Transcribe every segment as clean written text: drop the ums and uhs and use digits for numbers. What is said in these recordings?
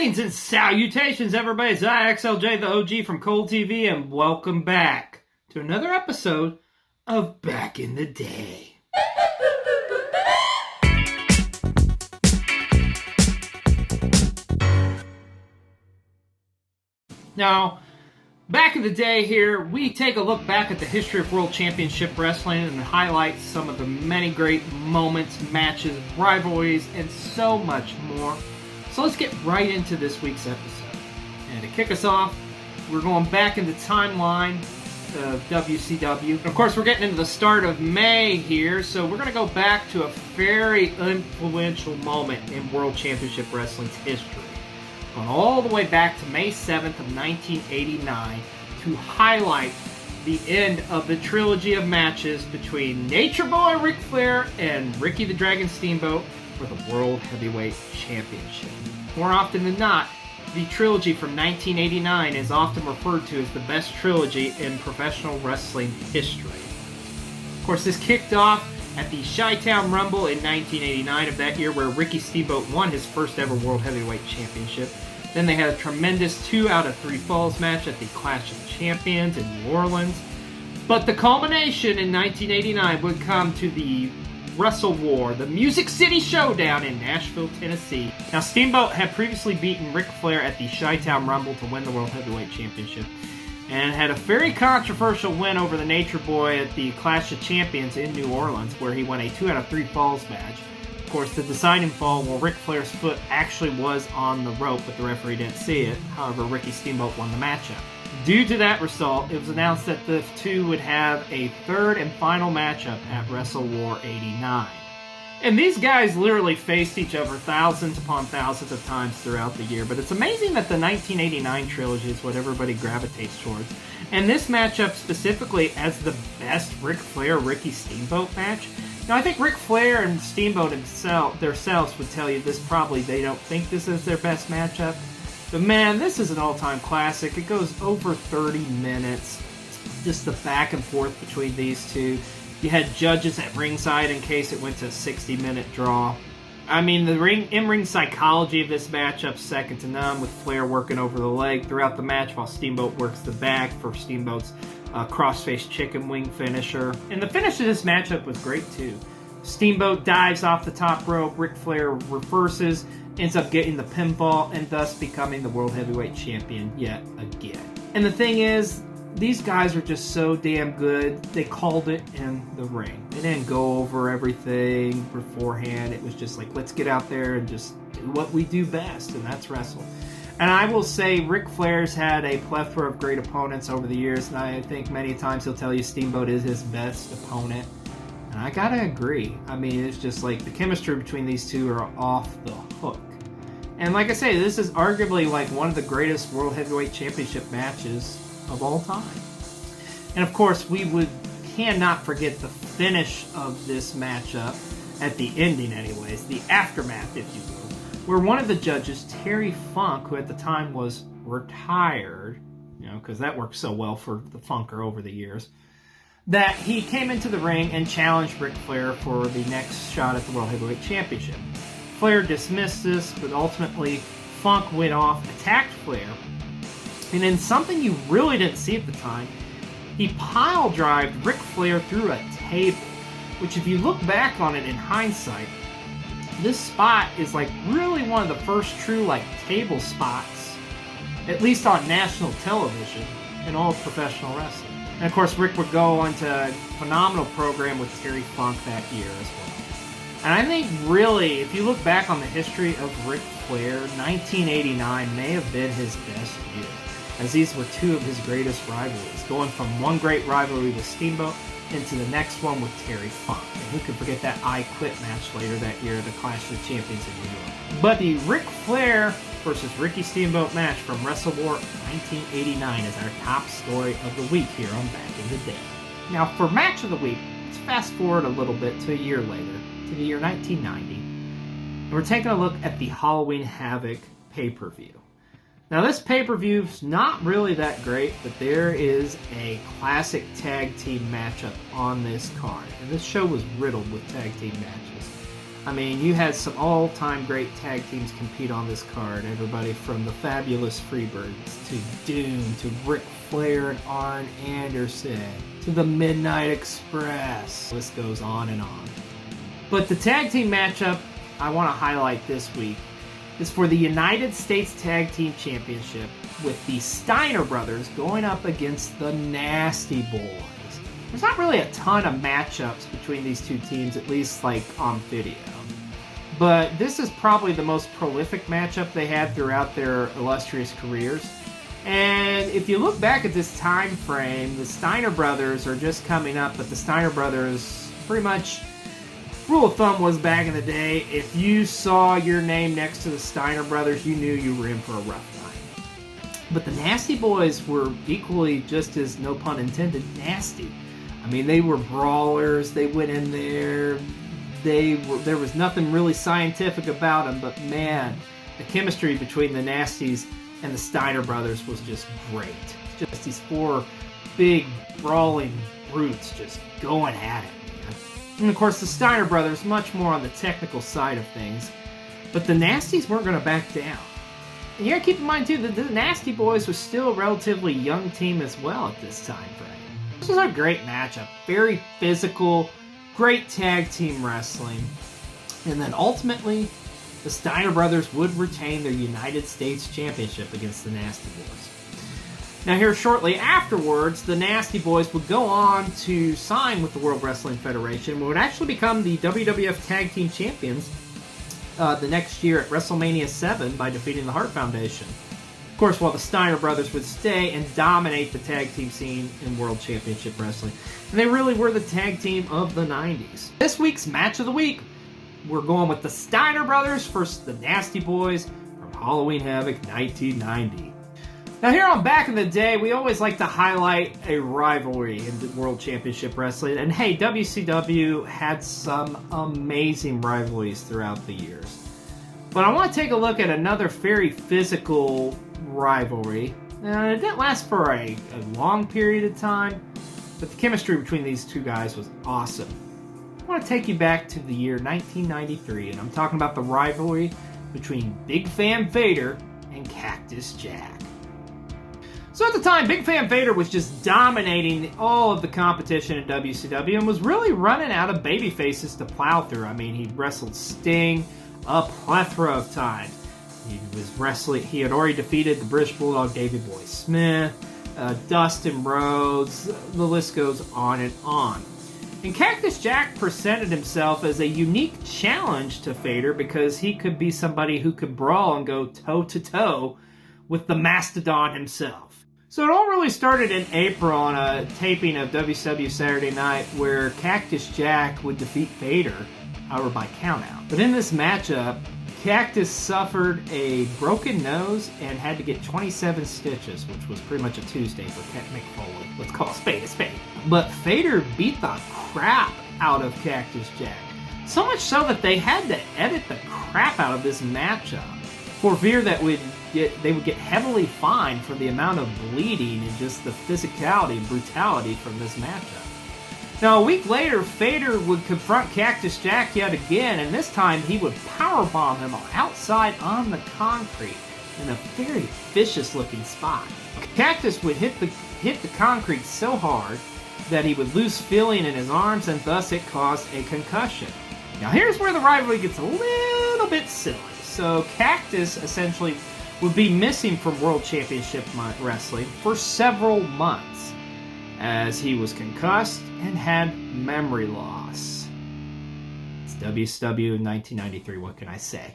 Greetings and salutations, everybody. It's IXLJ, the OG from Cold TV, and welcome back to another episode of Back in the Day. Now, back in the day here, we take a look back at the history of World Championship Wrestling and highlight some of the many great moments, matches, rivalries, and so much more. So let's get right into this week's episode. And to kick us off, we're going back in the timeline of WCW. Of course, we're getting into the start of May here, so we're going to go back to a very influential moment in World Championship Wrestling's history. Going all the way back to May 7th of 1989 to highlight the end of the trilogy of matches between Nature Boy Ric Flair and Ricky the Dragon Steamboat for the World Heavyweight Championship. More often than not, the trilogy from 1989 is often referred to as the best trilogy in professional wrestling history. Of course, this kicked off at the Chi-Town Rumble in 1989 of that year, where Ricky Steamboat won his first ever World Heavyweight Championship. Then they had a tremendous 2 out of 3 falls match at the Clash of Champions in New Orleans. But the culmination in 1989 would come to the Wrestle War, the Music City Showdown in Nashville, Tennessee. Now, Steamboat had previously beaten Ric Flair at the Chi-Town Rumble to win the World Heavyweight Championship, and had a very controversial win over the Nature Boy at the Clash of Champions in New Orleans, where he won a 2 out of 3 falls match. Of course, the deciding fall, well, Ric Flair's foot actually was on the rope, but the referee didn't see it. However, Ricky Steamboat won the matchup. Due to that result, it was announced that the two would have a third and final matchup at Wrestle War 89. And these guys literally faced each other thousands upon thousands of times throughout the year, but it's amazing that the 1989 trilogy is what everybody gravitates towards. And this matchup specifically as the best Ric Flair-Ricky Steamboat match. Now, I think Ric Flair and Steamboat themselves would tell you this probably they don't think this is their best matchup. But man, this is an all-time classic. It goes over 30 minutes. Just the back and forth between these two. You had judges at ringside in case it went to a 60-minute draw. I mean, the in-ring psychology of this matchup's second to none, with Flair working over the leg throughout the match while Steamboat works the back for Steamboat's crossface chicken wing finisher. And the finish of this matchup was great too. Steamboat dives off the top rope, Ric Flair reverses, ends up getting the pinfall, and thus becoming the World Heavyweight Champion yet again. And the thing is, these guys are just so damn good, they called it in the ring. They didn't go over everything beforehand. It was just like, let's get out there and just do what we do best, and that's wrestle. And I will say, Ric Flair's had a plethora of great opponents over the years, and I think many times he'll tell you Steamboat is his best opponent. And I gotta agree. I mean, it's just like the chemistry between these two are off the hook. And like I say, this is arguably like one of the greatest World Heavyweight Championship matches of all time. And of course, we cannot forget the finish of this matchup, at the ending anyways, the aftermath, if you will, where one of the judges, Terry Funk, who at the time was retired, because that worked so well for the Funker over the years, that he came into the ring and challenged Ric Flair for the next shot at the World Heavyweight Championship. Flair dismissed this, but ultimately Funk went off, attacked Flair, and in something you really didn't see at the time, he pile-drived Ric Flair through a table, which if you look back on it in hindsight, this spot is like really one of the first true like table spots, at least on national television, in all of professional wrestling. And of course, Rick would go on to a phenomenal program with Terry Funk that year as well. And I think really, if you look back on the history of Ric Flair, 1989 may have been his best year, as these were two of his greatest rivalries, going from one great rivalry with Steamboat into the next one with Terry Funk. And who could forget that I Quit match later that year, the Clash of Champions in New York. But the Ric Flair versus Ricky Steamboat match from Wrestle War 1989 is our top story of the week here on Back in the Day. Now, for match of the week, let's fast forward a little bit to a year later, to the year 1990, and we're taking a look at the Halloween Havoc pay-per-view. Now, this pay-per-view is not really that great, but there is a classic tag team matchup on this card, and this show was riddled with tag team matches. I mean, you had some all-time great tag teams compete on this card. Everybody from the Fabulous Freebirds to Doom to Ric Flair and Arn Anderson to the Midnight Express. The list goes on and on. But the tag team matchup I want to highlight this week is for the United States Tag Team Championship with the Steiner brothers going up against the Nasty Boys. There's not really a ton of matchups between these two teams, at least like on video. But this is probably the most prolific matchup they had throughout their illustrious careers. And if you look back at this time frame, the Steiner brothers are just coming up, but the Steiner brothers pretty much, rule of thumb was back in the day, if you saw your name next to the Steiner brothers, you knew you were in for a rough night. But the Nasty Boys were equally just as, no pun intended, nasty. I mean, they were brawlers, they went in there, there was nothing really scientific about them, but man, the chemistry between the Nasties and the Steiner brothers was just great. Just these four big, brawling brutes just going at it, man. And of course, the Steiner brothers, much more on the technical side of things, but the Nasties weren't going to back down. And you gotta keep in mind, too, that the Nasty Boys was still a relatively young team as well at this time frame. This was a great matchup. Very physical, great tag team wrestling. And then ultimately, the Steiner brothers would retain their United States Championship against the Nasty Boys. Now here shortly afterwards, the Nasty Boys would go on to sign with the World Wrestling Federation and would actually become the WWF Tag Team Champions the next year at WrestleMania 7 by defeating the Hart Foundation. Of course, while the Steiner brothers would stay and dominate the tag team scene in World Championship Wrestling. And they really were the tag team of the 90s. This week's match of the week, we're going with the Steiner brothers versus the Nasty Boys from Halloween Havoc 1990. Now here on Back in the Day, we always like to highlight a rivalry in the World Championship Wrestling. And hey, WCW had some amazing rivalries throughout the years. But I want to take a look at another very physical rivalry. It didn't last for a long period of time, but the chemistry between these two guys was awesome. I want to take you back to the year 1993, and I'm talking about the rivalry between Big Fan Vader and Cactus Jack. So at the time, Big Fan Vader was just dominating all of the competition in WCW and was really running out of baby faces to plow through. I mean, he wrestled Sting a plethora of times. He had already defeated the British Bulldog Davey Boy Smith, Dustin Rhodes, the list goes on and on. And Cactus Jack presented himself as a unique challenge to Vader because he could be somebody who could brawl and go toe-to-toe with the Mastodon himself. So it all really started in April on a taping of WCW Saturday Night where Cactus Jack would defeat Vader, however by countout. But in this matchup, Cactus suffered a broken nose and had to get 27 stitches, which was pretty much a Tuesday for Mick Foley. Let's call a spade a spade. But Vader beat the crap out of Cactus Jack. So much so that they had to edit the crap out of this matchup for fear that they would get heavily fined for the amount of bleeding and just the physicality and brutality from this matchup. Now, a week later, Vader would confront Cactus Jack yet again, and this time he would powerbomb him outside on the concrete in a very vicious-looking spot. Cactus would hit the concrete so hard that he would lose feeling in his arms, and thus it caused a concussion. Now, here's where the rivalry gets a little bit silly. So, Cactus essentially would be missing from World Championship Wrestling for several months, as he was concussed and had memory loss. It's WCW in 1993, what can I say?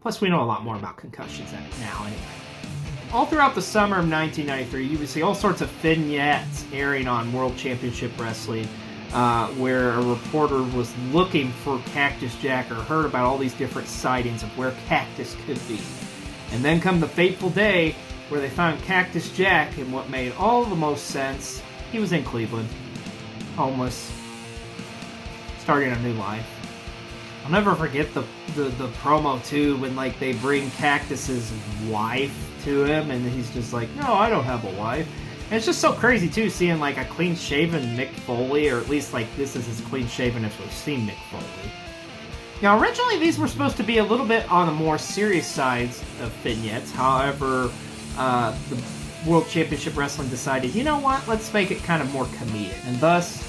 Plus, we know a lot more about concussions now anyway. All throughout the summer of 1993, you would see all sorts of vignettes airing on World Championship Wrestling where a reporter was looking for Cactus Jack or heard about all these different sightings of where Cactus could be. And then come the fateful day where they found Cactus Jack, and what made all the most sense, he was in Cleveland, homeless, starting a new life. I'll never forget the promo too when like they bring Cactus's wife to him and he's just like, no, I don't have a wife. And it's just so crazy too seeing like a clean shaven Mick Foley, or at least like this is as clean shaven as we've seen Mick Foley. Now, originally these were supposed to be a little bit on the more serious sides of vignettes. However, the World Championship Wrestling decided, you know what, let's make it kind of more comedic. And thus,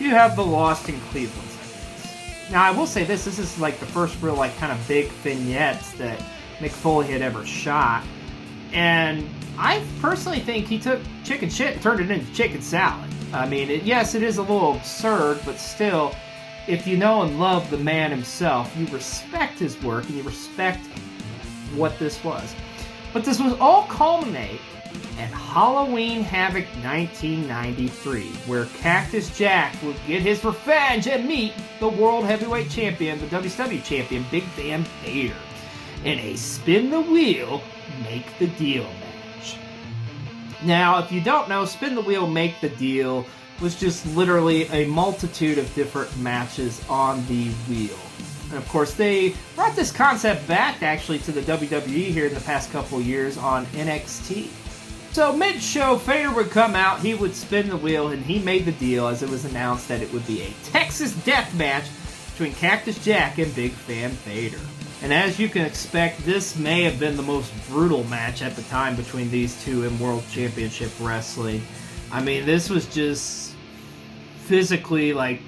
you have the Lost in Cleveland segments. Now, I will say this is like the first real like kind of big vignettes that Mick Foley had ever shot. And I personally think he took chicken shit and turned it into chicken salad. I mean, yes, it is a little absurd, but still, if you know and love the man himself, you respect his work and you respect what this was. But this was all culminate at Halloween Havoc 1993, where Cactus Jack would get his revenge and meet the World Heavyweight Champion, the WCW Champion, Big Van Vader, in a spin the wheel, make the deal match. Now, if you don't know, spin the wheel, make the deal was just literally a multitude of different matches on the wheel. And of course, they brought this concept back actually to the WWE here in the past couple of years on NXT. So mid-show, Vader would come out, he would spin the wheel, and he made the deal as it was announced that it would be a Texas death match between Cactus Jack and Big Van Vader. And as you can expect, this may have been the most brutal match at the time between these two in World Championship Wrestling. I mean, this was just physically like,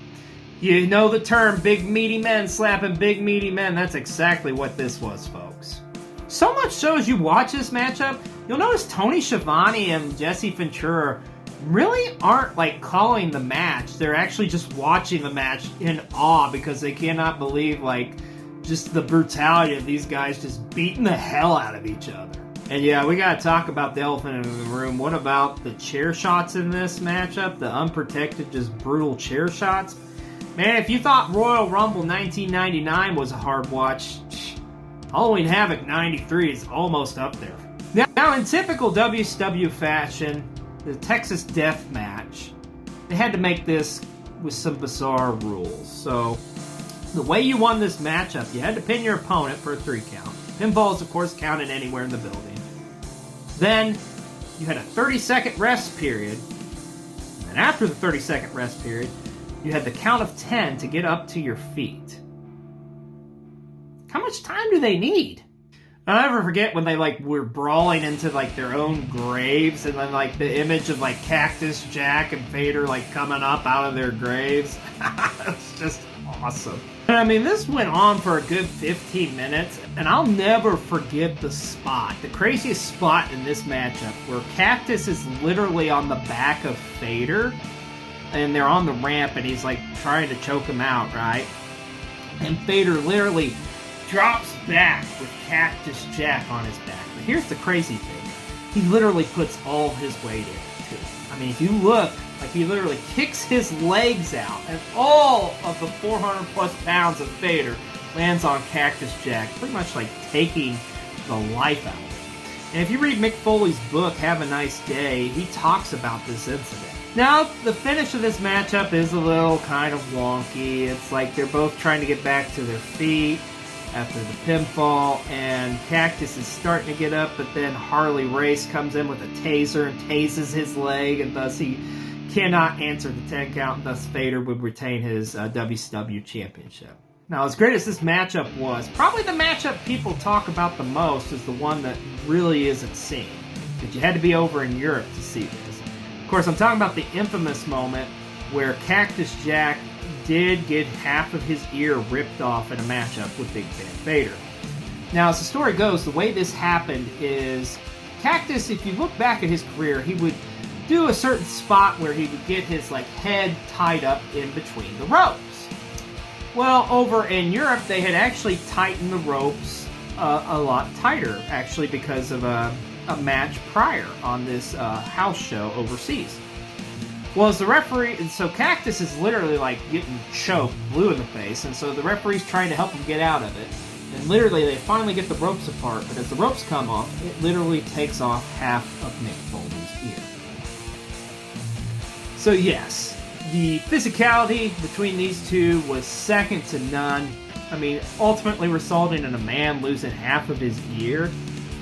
you know the term, big meaty men slapping big meaty men. That's exactly what this was, folks. So much so as you watch this matchup, you'll notice Tony Schiavone and Jesse Ventura really aren't like calling the match. They're actually just watching the match in awe because they cannot believe like just the brutality of these guys just beating the hell out of each other. And yeah, we gotta talk about the elephant in the room. What about the chair shots in this matchup? The unprotected, just brutal chair shots? Man, if you thought Royal Rumble 1999 was a hard watch, Halloween Havoc 93 is almost up there. Now, in typical WCW fashion, the Texas Death Match, they had to make this with some bizarre rules. So, the way you won this matchup, you had to pin your opponent for a 3 count. Pinfalls, of course, counted anywhere in the building. Then, you had a 30-second rest period. And after the 30-second rest period, you had the count of 10 to get up to your feet. How much time do they need? I'll never forget when they were brawling into their own graves, and then the image of Cactus Jack and Vader coming up out of their graves. It's just awesome. And I mean, this went on for a good 15 minutes, and I'll never forget the spot, the craziest spot in this matchup, where Cactus is literally on the back of Vader, and they're on the ramp, and he's trying to choke him out, right? And Vader literally drops back with Cactus Jack on his back. But here's the crazy thing. He literally puts all his weight into it. I mean, if you look, he literally kicks his legs out, and all of the 400 plus pounds of Vader lands on Cactus Jack, pretty much taking the life out of him. And if you read Mick Foley's book, Have a Nice Day, he talks about this incident. Now, the finish of this matchup is a little kind of wonky. It's they're both trying to get back to their feet after the pinfall, and Cactus is starting to get up, but then Harley Race comes in with a taser and tases his leg, and thus he cannot answer the 10 count, and thus Vader would retain his WCW Championship. Now, as great as this matchup was, probably the matchup people talk about the most is the one that really isn't seen, that you had to be over in Europe to see this. Of course, I'm talking about the infamous moment where Cactus Jack did get half of his ear ripped off in a matchup with Big Van Vader. Now, as the story goes, the way this happened is Cactus, if you look back at his career, he would do a certain spot where he would get his head tied up in between the ropes. Well, over in Europe, they had actually tightened the ropes a lot tighter, actually, because of a match prior on this house show overseas. Well, as the referee, and so Cactus is literally getting choked, blue in the face, and so the referee's trying to help him get out of it. And literally, they finally get the ropes apart, but as the ropes come off, it literally takes off half of Mick Foley's ear. So yes, the physicality between these two was second to none. I mean, ultimately resulting in a man losing half of his ear.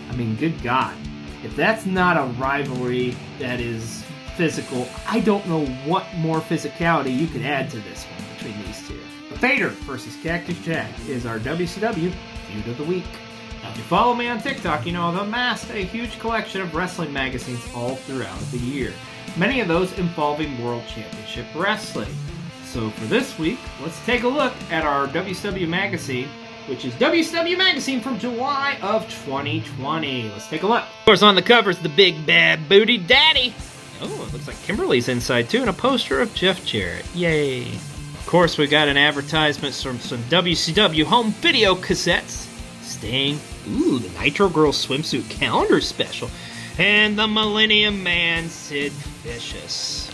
I mean, good God. If that's not a rivalry that is physical, I don't know what more physicality you could add to this one between these two. Vader versus Cactus Jack is our WCW Feud of the Week. Now, if you follow me on TikTok, you know I've amassed a huge collection of wrestling magazines all throughout the year. Many of those involving World Championship Wrestling. So for this week, let's take a look at our WCW magazine, which is WCW Magazine from July of 2020. Let's take a look. Of course, on the cover is the big bad booty daddy. Oh, it looks like Kimberly's inside too, and a poster of Jeff Jarrett. Yay. Of course, we got an advertisement from some WCW home video cassettes. Sting. Ooh, the Nitro Girl swimsuit calendar special. And the Millennium Man, Sid Vicious.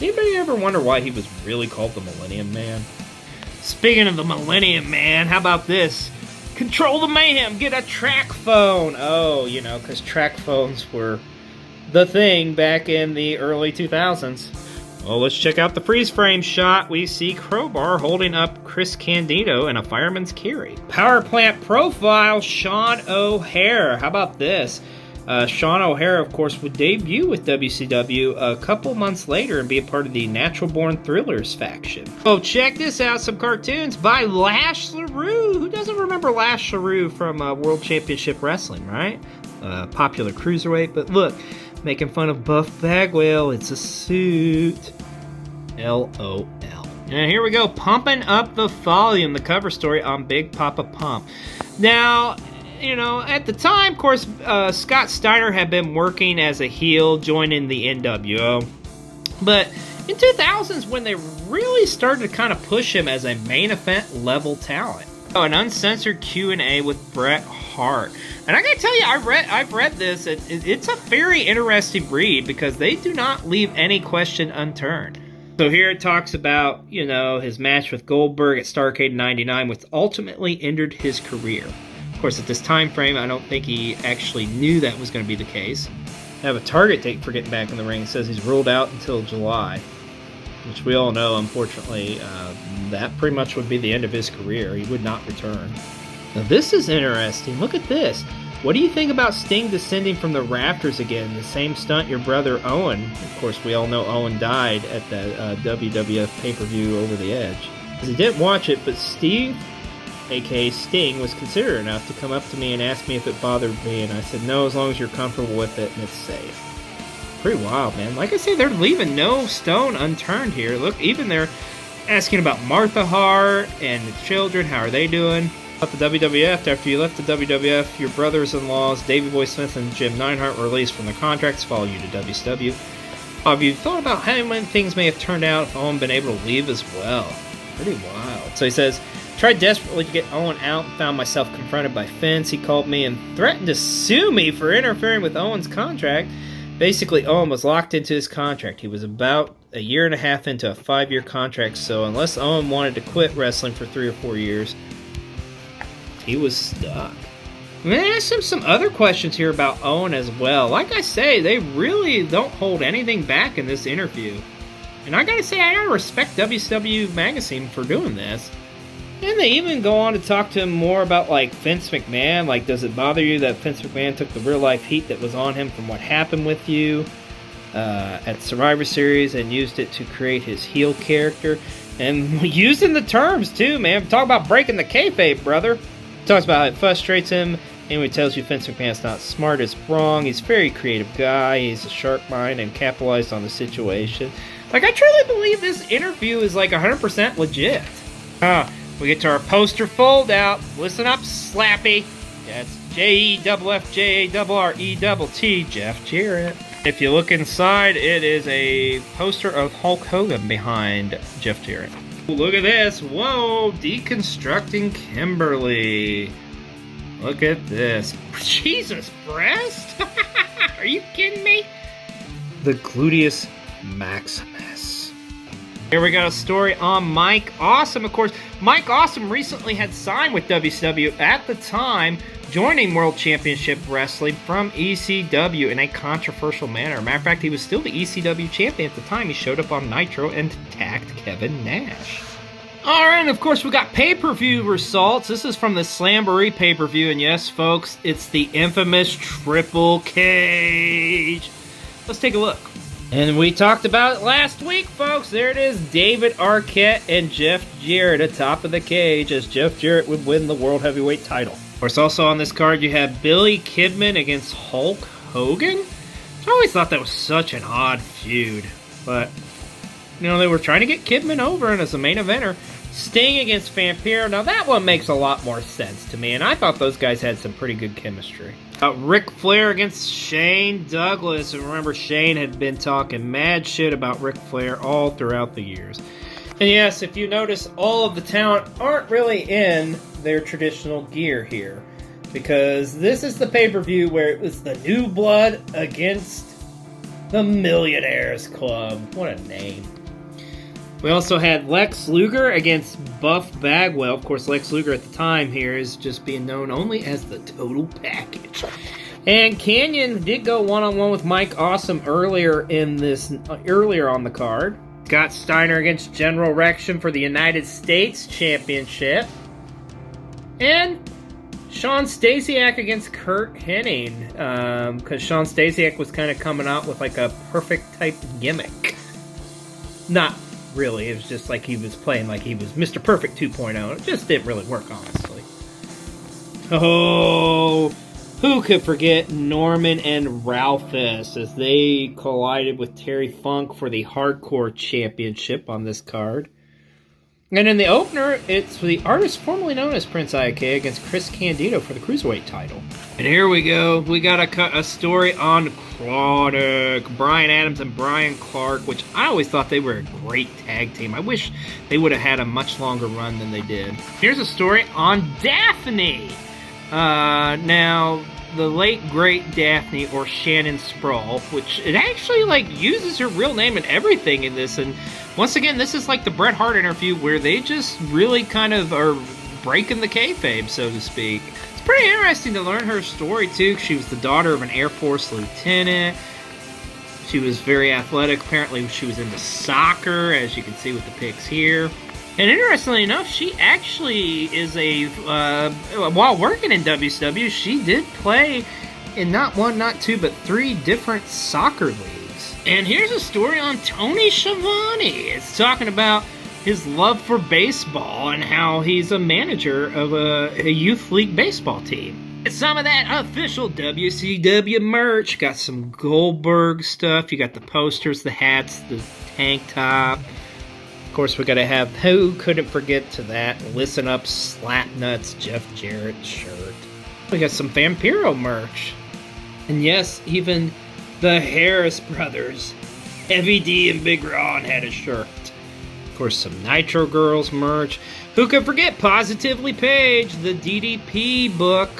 Anybody ever wonder why he was really called the Millennium Man? Speaking of the Millennium Man, how about this? Control the Mayhem, get a track phone. Oh, you know, because track phones were the thing back in the early 2000s. Well, let's check out the freeze frame shot. We see Crowbar holding up Chris Candido in a fireman's carry. Power plant profile, Sean O'Hare. How about this? Sean O'Hare, of course, would debut with WCW a couple months later and be a part of the Natural Born Thrillers faction. Oh, check this out. Some cartoons by Lash LaRue. Who doesn't remember Lash LaRue from World Championship Wrestling, right? Popular cruiserweight. But look, making fun of Buff Bagwell. It's a suit. LOL. And here we go. Pumping up the volume. The cover story on Big Papa Pump. Now, you know, at the time, of course, Scott Steiner had been working as a heel, joining the NWO. But in 2000s, when they really started to kind of push him as a main event level talent. Oh, an uncensored Q&A with Bret Hart. And I gotta tell you, I've read this. It's a very interesting read because they do not leave any question unturned. So here it talks about, you know, his match with Goldberg at Starrcade '99, which ultimately ended his career. Of course, at this time frame, I don't think he actually knew that was going to be the case. I have a target date for getting back in the ring. It says he's ruled out until July, which we all know, unfortunately, that pretty much would be the end of his career. He would not return. Now, this is interesting. Look at this. What do you think about Sting descending from the rafters again? The same stunt your brother Owen. Of course, we all know Owen died at the WWF pay-per-view Over the Edge. He didn't watch it, but Steve, aka Sting, was considerate enough to come up to me and ask me if it bothered me, and I said no, as long as you're comfortable with it and it's safe. Pretty wild, man. Like I say, they're leaving no stone unturned here. Look, even they're asking about Martha Hart and the children. How are they doing? About the WWF, after you left the WWF, your brothers-in-laws, Davey Boy Smith and Jim Neidhart, were released from their contracts to follow you to WCW. Have you thought about how many things may have turned out if Owen been able to leave as well? Pretty wild. So he says, tried desperately to get Owen out and found myself confronted by Vince. He called me and threatened to sue me for interfering with Owen's contract. Basically, Owen was locked into his contract. He was about a year and a half into a 5-year contract, so unless Owen wanted to quit wrestling for 3 or 4 years, he was stuck. I'm going to ask him some other questions here about Owen as well. Like I say, they really don't hold anything back in this interview. And I gotta say, I gotta respect WCW Magazine for doing this. And they even go on to talk to him more about, like, Vince McMahon. Like, does it bother you that Vince McMahon took the real-life heat that was on him from what happened with you at Survivor Series and used it to create his heel character? And using the terms, too, man. Talk about breaking the kayfabe, brother. Talks about how it frustrates him. Anyway, tells you Vince McMahon's not smart, it's wrong. He's a very creative guy. He's a sharp mind and capitalized on the situation. Like, I truly believe this interview is, like, 100% legit. We get to our poster fold out. Listen up, Slappy. That's JEFFJARRETT, Jeff Jarrett. If you look inside, it is a poster of Hulk Hogan behind Jeff Jarrett. Look at this. Whoa, deconstructing Kimberly. Look at this. Jesus, breast? Are you kidding me? The gluteus maximus. Here we got a story on Mike Awesome. Of course, Mike Awesome recently had signed with WCW at the time, joining World Championship Wrestling from ECW in a controversial manner. Matter of fact, he was still the ECW champion at the time. He showed up on Nitro and attacked Kevin Nash. Alright, and of course we got pay-per-view results. This is from the Slamboree pay-per-view, and yes, folks, it's the infamous Triple Cage. Let's take a look. And we talked about it last week, folks. There it is, David Arquette and Jeff Jarrett atop of the cage as Jeff Jarrett would win the World Heavyweight title. Of course, also on this card, you have Billy Kidman against Hulk Hogan. I always thought that was such an odd feud, but, you know, they were trying to get Kidman over and as a main eventer. Sting against Vampiro. Now, that one makes a lot more sense to me, and I thought those guys had some pretty good chemistry. Ric Flair against Shane Douglas. And remember, Shane had been talking mad shit about Ric Flair all throughout the years. And yes, if you notice, all of the talent aren't really in their traditional gear here, because this is the pay-per-view where it was the New Blood against the Millionaires Club. What a name. We also had Lex Luger against Buff Bagwell. Of course, Lex Luger at the time here is just being known only as the Total Package. And Canyon did go one-on-one with Mike Awesome earlier on the card. Scott Steiner against General Rection for the United States Championship. And Sean Stasiak against Kurt Hennig. Because Sean Stasiak was kind of coming out with like a perfect type gimmick. Not really, it was just like he was playing like he was Mr. Perfect 2.0. It just didn't really work, honestly. Oh, who could forget Norman and Ralphus as they collided with Terry Funk for the Hardcore Championship on this card. And in the opener, it's the artist formerly known as Prince IK against Chris Candido for the Cruiserweight title. And here we go. We got a story on Chronic. Brian Adams and Brian Clark, which I always thought they were a great tag team. I wish they would have had a much longer run than they did. Here's a story on Daphne. Now, the late great Daphne, or Shannon Sproul, which it actually uses her real name and everything in this. And once again, this is like the Bret Hart interview where they just really kind of are breaking the kayfabe, so to speak. It's pretty interesting to learn her story, too. She was the daughter of an Air Force lieutenant. She was very athletic. Apparently, she was into soccer, as you can see with the pics here. And interestingly enough, she actually is while working in WCW, she did play in not one, not two, but 3 different soccer leagues. And here's a story on Tony Schiavone. It's talking about his love for baseball and how he's a manager of a youth league baseball team. Some of that official WCW merch. Got some Goldberg stuff. You got the posters, the hats, the tank top. Of course, we got to have, who couldn't forget to that, Listen Up, Slapnuts, Jeff Jarrett shirt. We got some Vampiro merch. And yes, even the Harris brothers, Heavy D and Big Ron, had a shirt. Of course, some Nitro Girls merch. Who could forget Positively Page, the DDP book,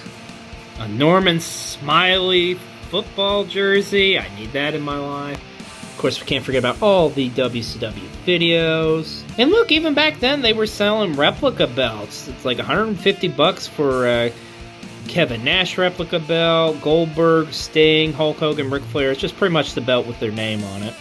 a Norman Smiley football jersey. I need that in my life. Of course, we can't forget about all the WCW videos. And look, even back then, they were selling replica belts. It's like $150 for Kevin Nash replica belt, Goldberg, Sting, Hulk Hogan, Ric Flair. It's just pretty much the belt with their name on it.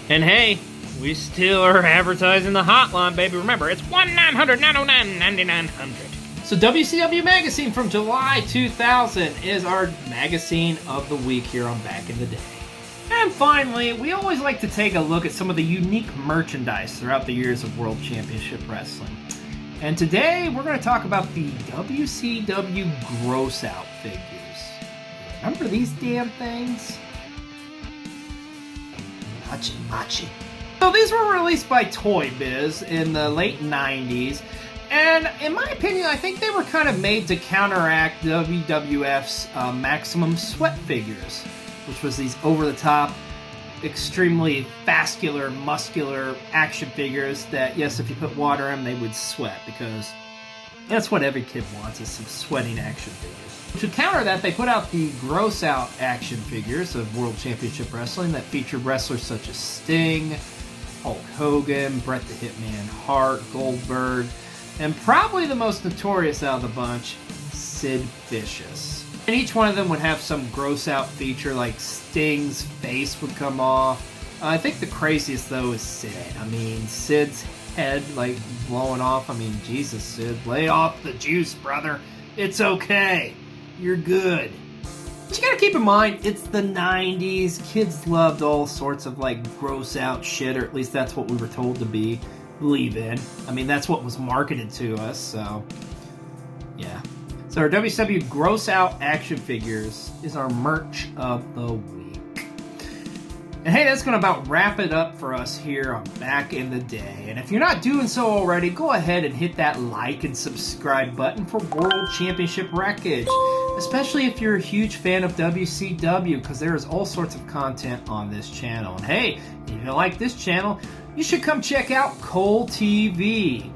And hey, we still are advertising the hotline, baby. Remember, it's 1-900-909-9900. So WCW Magazine from July 2000 is our magazine of the week here on Back in the Day. And finally, we always like to take a look at some of the unique merchandise throughout the years of World Championship Wrestling. And today, we're going to talk about the WCW Gross Out figures. Remember these damn things? Machi. So these were released by Toy Biz in the late 90s. And in my opinion, I think they were kind of made to counteract WWF's Maximum Sweat figures, which was these over-the-top, extremely vascular, muscular action figures that, yes, if you put water in them, they would sweat, because that's what every kid wants, is some sweating action figures. To counter that, they put out the Gross Out action figures of World Championship Wrestling that featured wrestlers such as Sting, Hulk Hogan, Bret the Hitman Hart, Goldberg, and probably the most notorious out of the bunch, Sid Vicious. And each one of them would have some gross out feature, like Sting's face would come off. I think the craziest, though, is Sid. I mean, Sid's head, blowing off. I mean, Jesus, Sid, lay off the juice, brother. It's okay. You're good. But you gotta keep in mind, it's the 90s. Kids loved all sorts of like gross out shit, or at least that's what we were told to believe in. I mean, that's what was marketed to us, so yeah. So our WCW Gross Out action figures is our merch of the week. And hey, that's going to about wrap it up for us here on Back in the Day. And if you're not doing so already, go ahead and hit that like and subscribe button for World Championship Wreckage. Especially if you're a huge fan of WCW, because there is all sorts of content on this channel. And hey, if you like this channel, you should come check out Cole TV.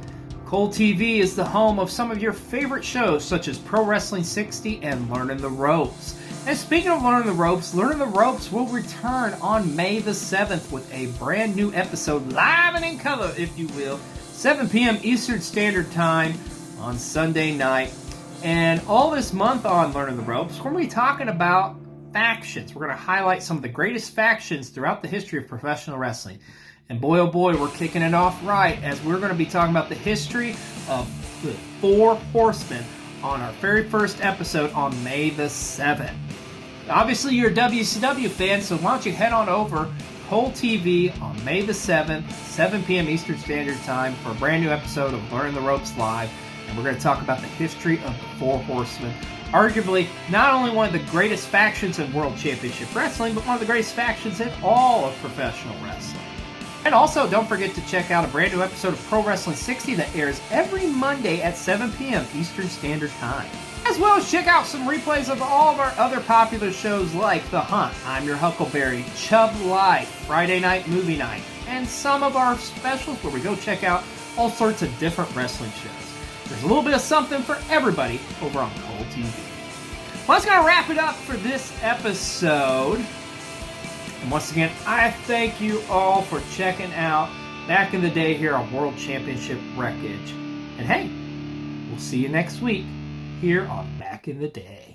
Cole TV is the home of some of your favorite shows, such as Pro Wrestling 60 and Learning the Ropes. And speaking of Learning the Ropes will return on May the 7th with a brand new episode, live and in color, if you will, 7 p.m. Eastern Standard Time on Sunday night. And all this month on Learning the Ropes, we're going to be talking about factions. We're going to highlight some of the greatest factions throughout the history of professional wrestling. And boy, oh boy, we're kicking it off right, as we're going to be talking about the history of the Four Horsemen on our very first episode on May the 7th. Obviously, you're a WCW fan, so why don't you head on over Cole TV on May the 7th, 7 p.m. Eastern Standard Time for a brand new episode of Learning the Ropes Live. And we're going to talk about the history of the Four Horsemen. Arguably, not only one of the greatest factions in World Championship Wrestling, but one of the greatest factions in all of professional wrestling. And also, don't forget to check out a brand new episode of Pro Wrestling 60 that airs every Monday at 7 p.m. Eastern Standard Time. As well as check out some replays of all of our other popular shows like The Hunt, I'm Your Huckleberry, Chubb Life, Friday Night Movie Night, and some of our specials where we go check out all sorts of different wrestling shows. There's a little bit of something for everybody over on Cole TV. Well, that's going to wrap it up for this episode. And once again, I thank you all for checking out Back in the Day here on World Championship Wreckage. And hey, we'll see you next week here on Back in the Day.